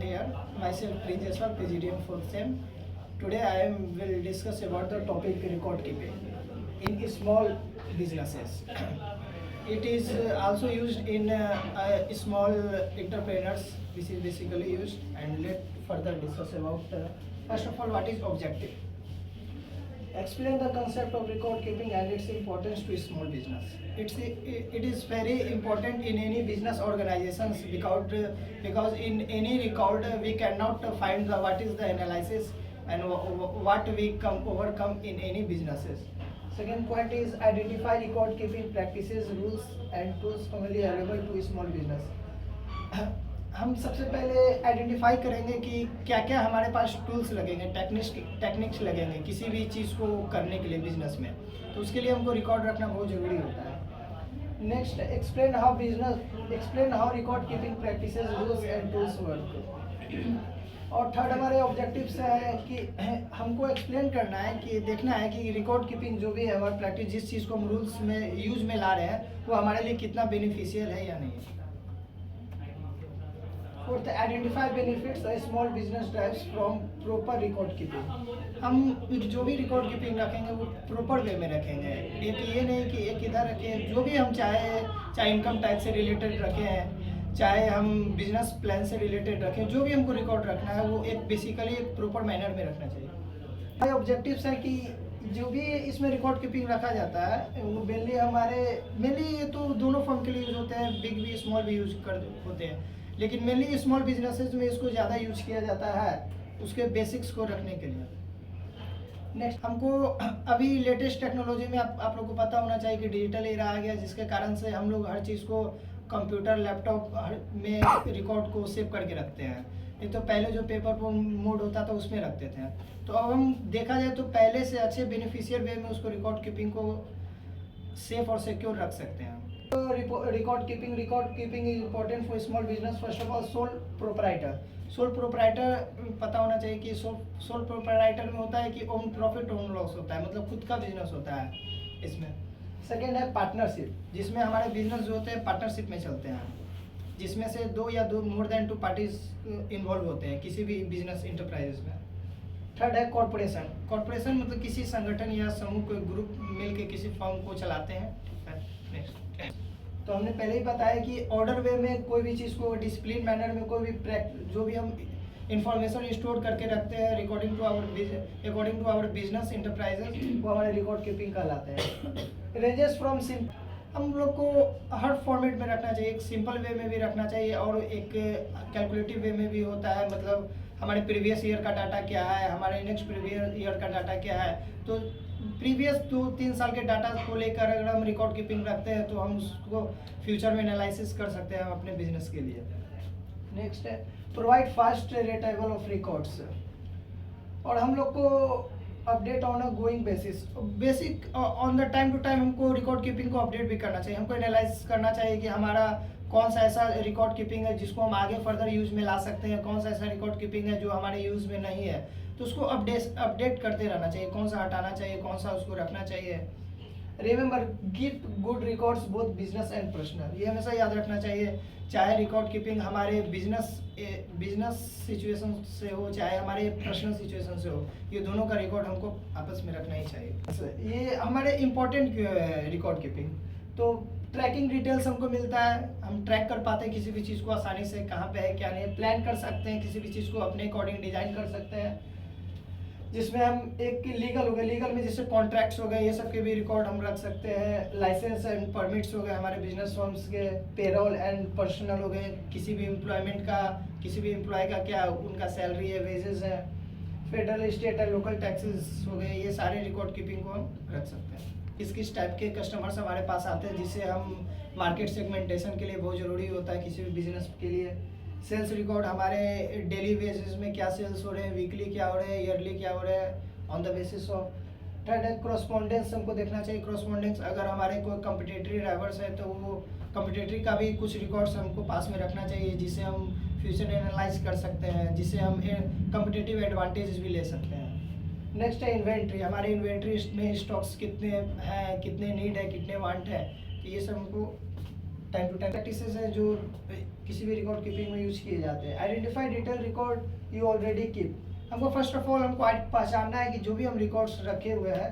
here. Myself Prinjeswar, PGDM 4th Sem. Today will discuss about the topic record keeping in small businesses. It is also used in small entrepreneurs. This is basically used, and let further discuss about first of all what is objective. Explain the concept of record keeping and its importance to small business. It is very important in any business organizations because in any record we cannot find what is the analysis and what we overcome in any businesses. Second point is identify record keeping practices, rules and tools commonly available to small business. हम सबसे पहले identify करेंगे कि क्या क्या हमारे पास tools लगेंगे, techniques लगेंगे किसी भी चीज़ को करने के लिए बिजनेस में, तो उसके लिए हमको रिकॉर्ड रखना बहुत ज़रूरी होता है. Next, explain how record keeping practices, rules and tools work. और थर्ड हमारे ऑब्जेक्टिव्स है कि हमको एक्सप्लेन करना है कि देखना है कि रिकॉर्ड कीपिंग जो भी है हमारी प्रैक्टिस, जिस चीज़ को हम रूल्स में यूज में ला रहे हैं वो हमारे लिए कितना बेनिफिशियल है या नहीं. Fourth, identify benefits a small business derives from proper record keeping. हम जो भी रिकॉर्ड कीपिंग रखेंगे वो प्रॉपर वे में रखेंगे. ये नहीं कि एक इधर रखें, जो भी हम चाहे इनकम टैक्स से रिलेटेड रखें, चाहे हम बिजनेस प्लान से रिलेटेड रखें, जो भी हमको रिकॉर्ड रखना है वो एक बेसिकली एक प्रॉपर मैनर में रखना चाहिए. हमारे ऑब्जेक्टिव्स है कि जो भी इसमें रिकॉर्ड कीपिंग रखा जाता है वो मेनली ये तो दोनों फर्म के लिए यूज होते हैं, बिग भी स्मॉल भी यूज होते हैं, लेकिन मेनली स्मॉल बिजनेसेस में इसको ज़्यादा यूज किया जाता है उसके बेसिक्स को रखने के लिए. नेक्स्ट, हमको अभी लेटेस्ट टेक्नोलॉजी में आप लोग को पता होना चाहिए कि डिजिटल एरा आ गया, जिसके कारण से हम लोग हर चीज़ को कंप्यूटर लैपटॉप में रिकॉर्ड को सेव करके रखते हैं. नहीं तो पहले जो पेपर पर मोड होता था उसमें रखते थे. तो अब हम देखा जाए तो पहले से अच्छे बेनिफिशियल वे में उसको रिकॉर्ड कीपिंग को सेफ और सिक्योर रख सकते हैं. Record keeping is important for small business. First of all sole proprietor पता होना चाहिए कि सोल प्रोपराइटर में होता है कि ओन प्रॉफिट ओन लॉस होता है, मतलब खुद का बिजनेस होता है इसमें. सेकेंड है पार्टनरशिप, जिसमें हमारे बिजनेस जो होते हैं पार्टनरशिप में चलते हैं, जिसमें से more than two parties involve होते हैं किसी भी बिजनेस इंटरप्राइजेस में. थर्ड है कॉर्पोरेशन मतलब किसी संगठन या समूह को ग्रुप मिलके किसी फर्म को चलाते हैं. नेक्स्ट, तो हमने पहले ही बताया कि ऑर्डर वे में कोई भी चीज़ को डिसिप्लिन मैनर में कोई भी जो भी हम इंफॉर्मेशन स्टोर करके रखते हैं according to our business enterprises, वो हमारे रिकॉर्ड कीपिंग कहलाते हैं. रेंजेस फ्रॉम हम लोग को हर फॉर्मेट में रखना चाहिए, एक सिंपल वे में भी रखना चाहिए और एक कैलकुलेटिव वे में भी होता है. मतलब हमारे प्रीवियस ईयर का डाटा क्या है, हमारे नेक्स्ट प्रीवियस ईयर का डाटा क्या है, तो प्रीवियस 2-3 साल के डाटा को लेकर अगर हम रिकॉर्ड कीपिंग रखते हैं तो हम उसको फ्यूचर में एनालिसिस कर सकते हैं अपने बिजनेस के लिए. नेक्स्ट है provide fast retrieval of records. और हम लोग को update on a going basic on the time to time हमको रिकॉर्ड कीपिंग को अपडेट भी करना चाहिए. हमको एनालाइज करना चाहिए कि हमारा कौन सा ऐसा रिकॉर्ड कीपिंग है जिसको हम आगे फर्दर यूज में ला सकते हैं, कौन सा ऐसा रिकॉर्ड कीपिंग है जो हमारे यूज में नहीं है, तो उसको अपडेट करते रहना चाहिए, कौन सा हटाना चाहिए, कौन सा उसको रखना चाहिए. Remember keep good records both business and personal. ये हमेशा याद रखना चाहिए, चाहे रिकॉर्ड कीपिंग हमारे बिजनेस सिचुएशन से हो चाहे हमारे पर्सनल सिचुएशन से हो, ये दोनों का रिकॉर्ड हमको आपस में रखना ही चाहिए. ये हमारे इम्पोर्टेंट रिकॉर्ड कीपिंग. तो ट्रैकिंग डिटेल्स हमको मिलता है, हम ट्रैक कर पाते हैं किसी भी चीज़ को आसानी से, कहाँ पे है क्या नहीं, प्लान कर सकते हैं किसी भी चीज़ को अपने अकॉर्डिंग डिजाइन कर सकते हैं, जिसमें हम एक लीगल हो गए, लीगल में जैसे कॉन्ट्रैक्ट्स हो गए, ये सब के भी रिकॉर्ड हम रख सकते हैं. लाइसेंस एंड परमिट्स हो गए हमारे बिजनेस फर्म्स के, पेरोल एंड पर्सनल हो गए, किसी भी एम्प्लॉयमेंट का, किसी भी एम्प्लॉय का क्या उनका सैलरी है, वेजेस है, federal state and local taxes हो गए, ये सारे रिकॉर्ड कीपिंग को हम रख सकते हैं. किस टाइप के कस्टमर्स हमारे पास आते हैं, जिससे हम मार्केट सेगमेंटेशन के लिए बहुत ज़रूरी होता है किसी भी बिजनेस के लिए. सेल्स रिकॉर्ड हमारे डेली बेसिस में क्या सेल्स हो रहे हैं, वीकली क्या हो रहे हैं, ईयरली क्या हो रहे हैं, on the basis of. Third है क्रॉसपॉन्डेंस, हमको देखना चाहिए क्रॉसपॉन्डेंस. अगर हमारे कोई कम्पिटिटरी ड्राइवर्स है तो वो कम्पिटिटरी का भी कुछ रिकॉर्ड्स हमको पास में रखना चाहिए, जिससे हम फ्यूचर एनालाइज कर सकते हैं, जिससे हम कम्पिटिटिव एडवांटेज भी ले सकते हैं. नेक्स्ट है इन्वेंट्री. हमारे इन्वेंट्री में स्टॉक्स कितने हैं, कितने नीड है, कितने वांट है, तो ये सब हमको टाइम टू टाइम प्रैक्टिसेस हैं जो किसी भी रिकॉर्ड कीपिंग में यूज़ किए जाते हैं। Identify detail record you already keep. हमको फर्स्ट ऑफ ऑल हमको पहचानना है कि जो भी हम रिकॉर्ड्स रखे हुए हैं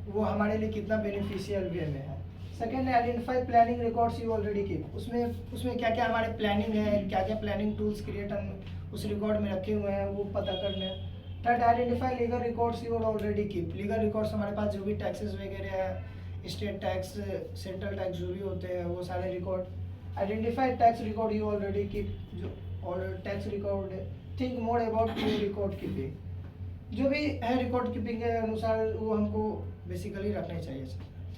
वो हमारे लिए कितना बेनिफिशियल वे में है। सेकेंड है identify planning records you already keep. उसमें क्या क्या हमारे प्लानिंग है, क्या क्या प्लानिंग टूल्स क्रिएट हम उस रिकॉर्ड में रखे हुए हैं वो पता करना है। Third identify legal records you already keep. Legal records हमारे पास जो भी टैक्सेस वगैरह है, स्टेट टैक्स, सेंट्रल टैक्स जो भी होते हैं वो सारे record. Identify tax record you already keep. जो और tax record, think more about your record keeping. जो भी है रिकॉर्ड कीपिंग के अनुसार वो हमको बेसिकली रखने चाहिए।